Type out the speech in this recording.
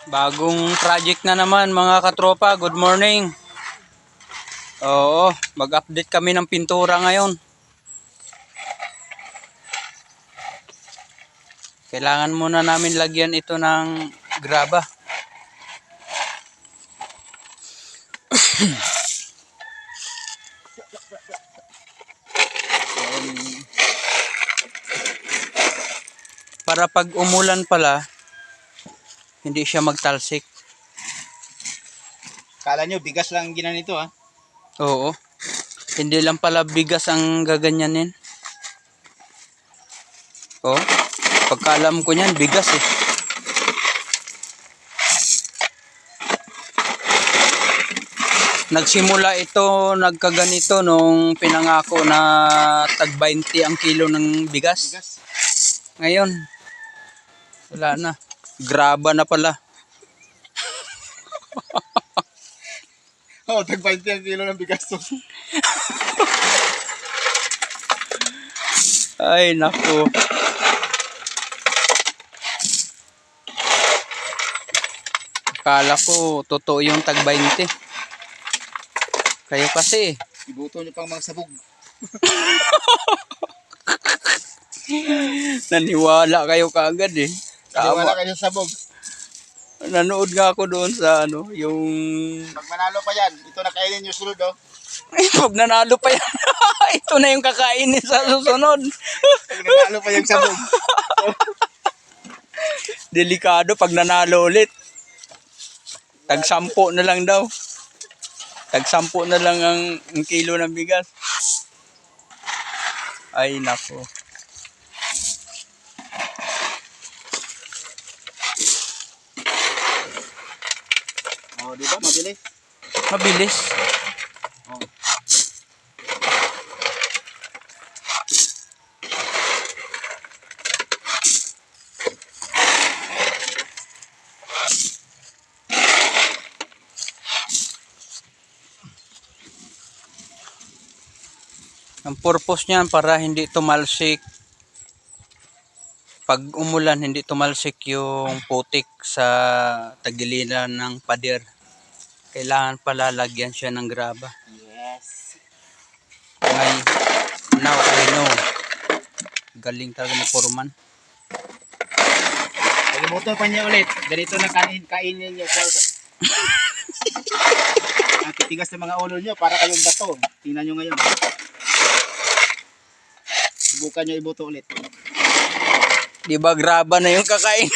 Bagong project na naman mga katropa. Good morning. Oo, mag-update kami ng pintura ngayon. Kailangan muna namin lagyan ito ng graba. Para pag umulan pala, hindi siya magtalsik. Kala nyo, bigas lang ginanito ha? Oo. Hindi lang pala bigas ang gaganyanin. Oh, pagkaalam ko niyan, bigas eh. Nagsimula ito, nagkaganito nung pinangako na tag 20 ang kilo ng bigas. Ngayon, wala na. Graba na pala. Oo, tag 20 ang kilo ng bigas to. Ay, naku. Akala ko, totoo yung tag 20. Kayo kasi. Ibuto nyo pang mga sabog. Naniwala kayo kaagad eh. Wala kayo sa sabog. Nanood nga ako doon sa yung... Pag manalo pa yan, ito na kainin yung sunod oh. Ay, pag nanalo pa yan, ito na yung kakainin sa susunod. Pag nanalo pa yung sabog. Delikado pag nanalo ulit. Tag 10 na lang daw. Tag 10 na lang ang kilo ng bigas. Ay, nako. Oh, di ba? Mabilis. Mabilis. Oh. Ang purpose niyan para hindi tumalsik. Pag umulan, hindi tumalsik yung putik sa tagiliran ng pader. Kailangan pala lagyan siya ng graba. Yes. Now I know. Galing talaga ni Foreman. Pag-ibuto pa niya ulit. Ganito na kainin niyo po ito. Ang titigas ng mga ulo niyo para kayong bato. Tingnan niyo ngayon. Subukan niyo ibuto ulit. Di ba graba na yung kakain?